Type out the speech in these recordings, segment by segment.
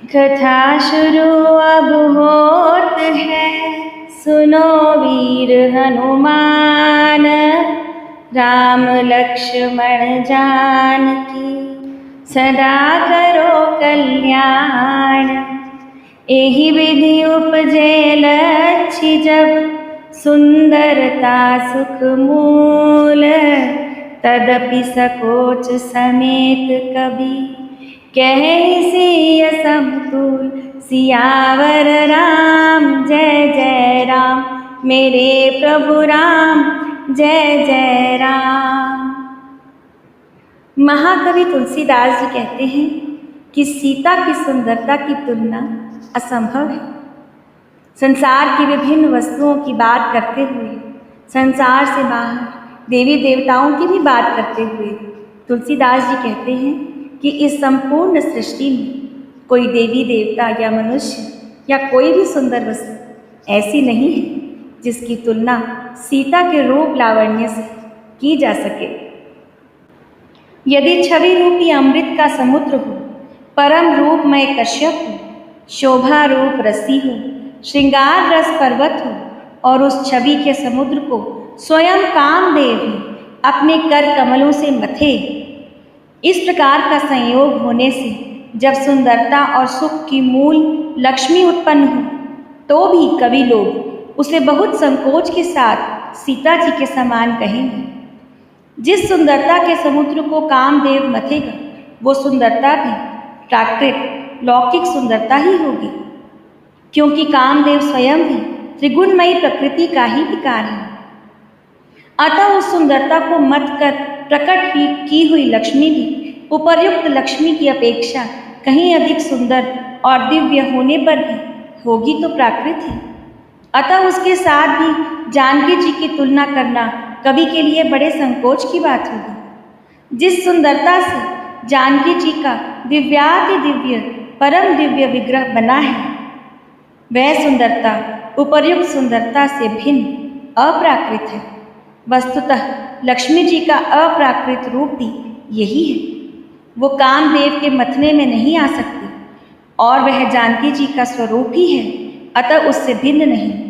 कथा शुरू अब होत है, सुनो वीर हनुमान। राम लक्ष्मण जानकी सदा करो कल्याण। एहि विधि उपजे लक्ष्य जब, सुंदरता सुख मूल। तदपि सकोच समेत कवि, कहे सिय समतुल। सियावर राम जय जय राम, मेरे प्रभु राम जय जय राम। महाकवि तुलसीदास जी कहते हैं कि सीता की सुंदरता की तुलना असंभव है। संसार की विभिन्न वस्तुओं की बात करते हुए, संसार से बाहर देवी देवताओं की भी बात करते हुए तुलसीदास जी कहते हैं कि इस संपूर्ण सृष्टि में कोई देवी देवता या मनुष्य या कोई भी सुंदर वस्तु ऐसी नहीं है जिसकी तुलना सीता के रूप लावण्य से की जा सके। यदि छवि रूपी अमृत का समुद्र हो, परम रूपमय कश्यप हो, शोभा रूप रसी हो, श्रृंगार रस पर्वत हो और उस छवि के समुद्र को स्वयं कामदेव ही अपने कर कमलों से मथे, इस प्रकार का संयोग होने से जब सुंदरता और सुख की मूल लक्ष्मी उत्पन्न हो, तो भी कवि लोग उसे बहुत संकोच के साथ सीता जी के समान कहेंगे। जिस सुंदरता के समुद्र को कामदेव मथेगा, वो सुंदरता भी प्राकृत लौकिक सुंदरता ही होगी, क्योंकि कामदेव स्वयं भी त्रिगुणमयी प्रकृति का ही विकार है। अतः उस सुंदरता को मत कर प्रकट ही की हुई लक्ष्मी भी उपर्युक्त लक्ष्मी की अपेक्षा कहीं अधिक सुंदर और दिव्य होने पर भी होगी तो प्राकृत ही। अतः उसके साथ भी जानकी जी की तुलना करना कवि के लिए बड़े संकोच की बात होगी। जिस सुंदरता से जानकी जी का दिव्याति दिव्य परम दिव्य विग्रह बना है, वह सुंदरता उपर्युक्त सुंदरता से भिन्न अप्राकृत है। वस्तुतः लक्ष्मी जी का अप्राकृत रूप भी यही है। वो कामदेव के मथने में नहीं आ सकती और वह जानकी जी का स्वरूप ही है, अतः उससे भिन्न नहीं।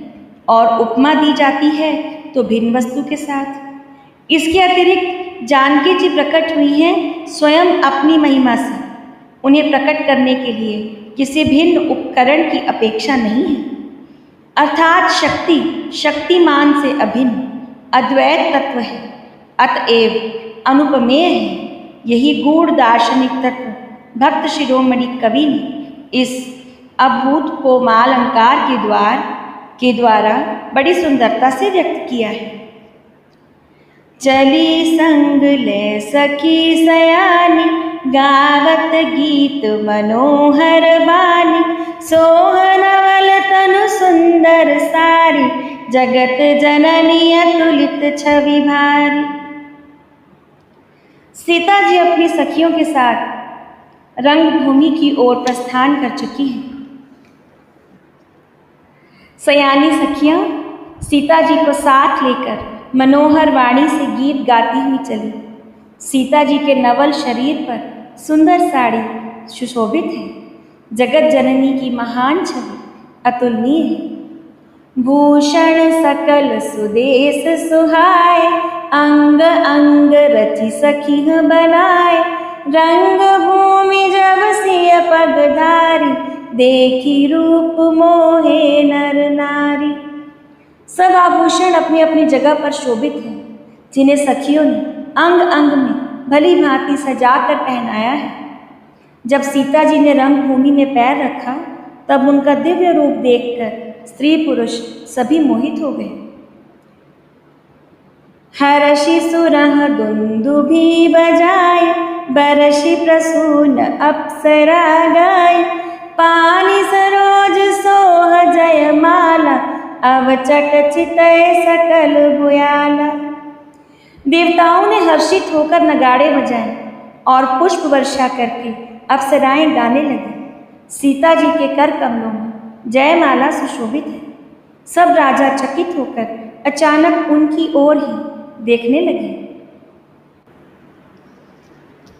और उपमा दी जाती है तो भिन्न वस्तु के साथ। इसके अतिरिक्त जानकी जी प्रकट हुई हैं स्वयं अपनी महिमा से। उन्हें प्रकट करने के लिए किसी भिन्न उपकरण की अपेक्षा नहीं है, अर्थात शक्ति शक्तिमान से अभिन्न अद्वैत तत्व है, अतएव अनुपमेय है। यही गूढ़ दार्शनिक तत्व भक्त शिरोमणि कवि ने इस अभूत कोमल अलंकार के द्वारा बड़ी सुंदरता से व्यक्त किया है। चली संग ले सखी सयानी, गावत गीत मनोहर बानी। सोहनवल तनु सुंदर सारी, जगत जननी अतुलित छवि भारी। सीता जी अपनी सखियों के साथ रंगभूमि की ओर प्रस्थान कर चुकी हैं। सयानी सखियां सीता जी को साथ लेकर मनोहर वाणी से गीत गाती हुई चली। सीता जी के नवल शरीर पर सुंदर साड़ी सुशोभित है। जगत जननी की महान छवि अतुलनीय है। भूषण सकल सुदेश सुहाए, अंग अंग रचि सखी बनाए। रंग भूमि जब सिय पगधारी, देखी रूप मोहे नर नारी। सब आभूषण अपनी अपनी जगह पर शोभित हैं, जिन्हें सखियों ने अंग अंग में भली भांति सजाकर पहनाया है। जब सीता जी ने रंगभूमि में पैर रखा, तब उनका दिव्य रूप देखकर स्त्री पुरुष सभी मोहित हो गए। हर्षि सुरह दुंदुभि बजाए, बरषि प्रसून अप्सरा गाय। पानी सरोज सोह जयमाला, अवचट चितय सकल भुयाला। देवताओं ने हर्षित होकर नगाड़े बजाए और पुष्प वर्षा करके अप्सराएं गाने लगी। सीता जी के कर कमलों में जयमाला सुशोभित है। सब राजा चकित होकर अचानक उनकी ओर ही देखने लगे।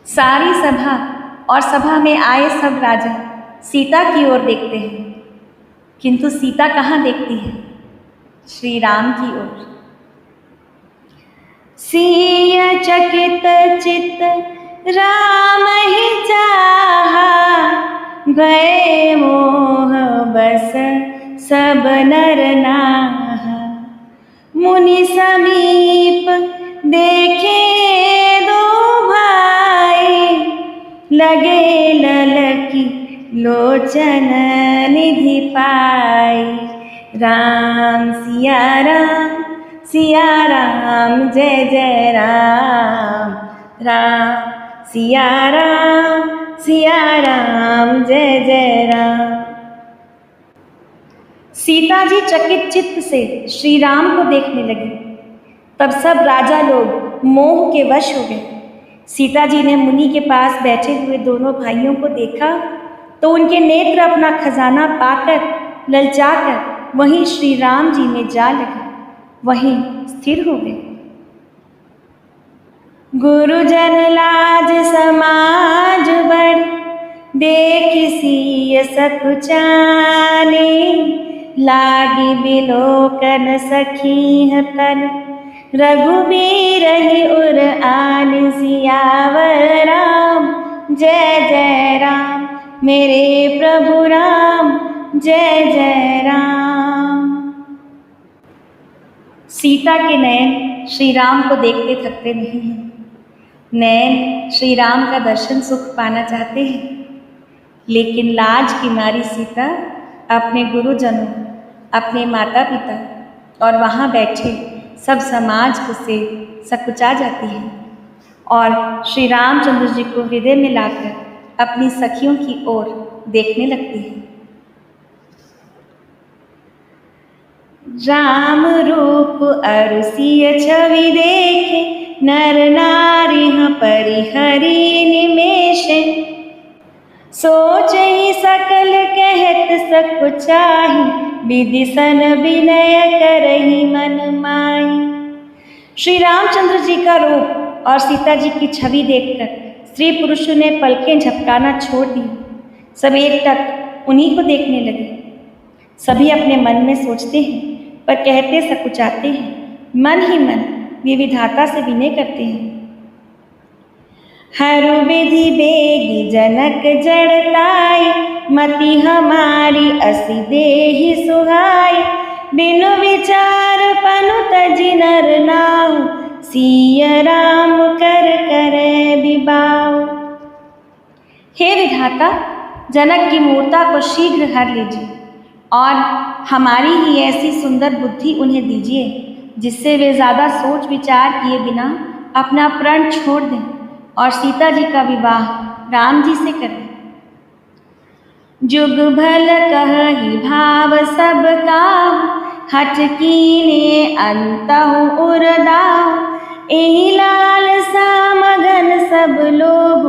सारी सभा और सभा में आए सब राजा सीता की ओर देखते हैं, किंतु सीता कहाँ देखती है? श्री राम की ओर। सिय चकित चित राम ही चाहा, भय मोह बस सब नर नाहा। मुनि समीप देखे दो भाई, लगे ललकी लोचन निधि पाई। राम सिया राम जय जय राम, राम सिया राम जय जय राम। सीता जी चकित चित्त से श्री राम को देखने लगी। तब सब राजा लोग मोह के वश हो गए। सीता जी ने मुनि के पास बैठे हुए दोनों भाइयों को देखा तो उनके नेत्र अपना खजाना पाकर ललचाकर वहीं श्री राम जी में जा लगे, वहीं स्थिर हो गए। गुरुजन लाज समाज बड़, देख सिय सकुचाने। लागी बिलोकन सखी तन, रघुबीर ही उर आन। सियावर राम जय जय राम, मेरे प्रभु राम जय जय राम। सीता के नयन श्री राम को देखते थकते नहीं हैं। नयन श्री राम का दर्शन सुख पाना चाहते हैं, लेकिन लाज की मारी सीता अपने गुरुजनों, अपने माता पिता और वहाँ बैठे सब समाज को से सकुचा जाती है और श्री रामचंद्र जी को हृदय में लाकर अपनी सखियों की ओर देखने लगती है। राम रूप अरु सिय छवि देखे, नर नारी परिहरि निमेष। सोच ही सकल कहत सकुचाहि, विधि सन विनय करहि मन माही। श्री रामचंद्र जी का रूप और सीता जी की छवि देखकर स्त्री पुरुष ने पलकें झपकाना छोड़ दी। सब एकटक उन्हीं को देखने लगे। सभी अपने मन में सोचते हैं पर कहते सकुचाते हैं। मन ही मन वे विधाता से विनय करते हैं। हरु विधि बेगी जनक जड़ताई, मति हमारी असी देहि सुहाई। बिनु विचार पनु तजि नर नाहु, सिय राम कर करे विबाहु। हे विधाता, जनक की मूर्ता को शीघ्र हर लीजिए और हमारी ही ऐसी सुंदर बुद्धि उन्हें दीजिए जिससे वे ज़्यादा सोच विचार किए बिना अपना प्रण छोड़ दें और सीता जी का विवाह राम जी से करें। जुग भल कहि भाव सब काहू, हठ कीने अंतहु उरदाहु। एहि लालसा मगन सब लोग,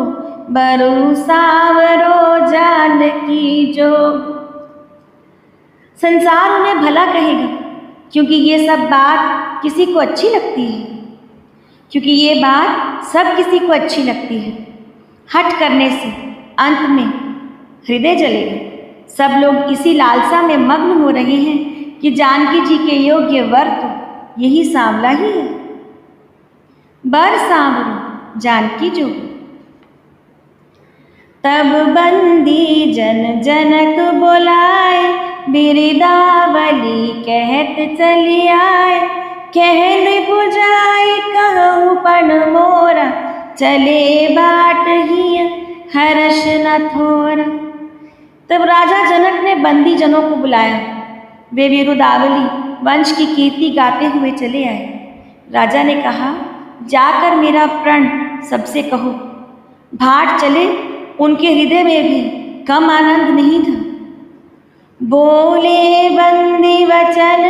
बरु सावरो जानकी जोग। संसार उन्हें भला कहेगा क्योंकि ये सब बात किसी को अच्छी लगती है, क्योंकि ये बात सब किसी को अच्छी लगती है। हठ करने से अंत में हृदय जलेगा। सब लोग इसी लालसा में मग्न हो रहे हैं कि जानकी जी के योग्य वर तो यही सांवला ही है। बर सांवरो जानकी जो। तब बंदी जन जनक बोलाए, बिरदावली कहत चली आए। कहन बुझाई कहूँ पण मोरा, चले बाट ही हर्ष न थोरा। तब राजा जनक ने बंदी जनों को बुलाया। वे बिरुदावली वंश की कीर्ति गाते हुए चले आए। राजा ने कहा, जाकर मेरा प्रण सबसे कहो। भाट चले उनके हृदय में भी कम आनंद नहीं था। बोले बंदी वचन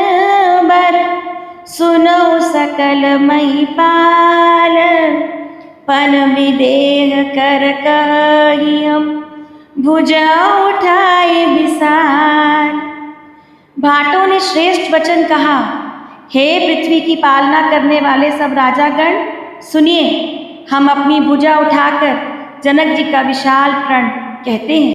बर, सुनो सकल महिपाल। पन विदेह कर कही हम, भुजा उठाए विशाल। भाटों ने श्रेष्ठ वचन कहा, हे पृथ्वी की पालना करने वाले सब राजागण, सुनिए, हम अपनी भुजा उठाकर जनक जी का विशाल प्रण कहते हैं।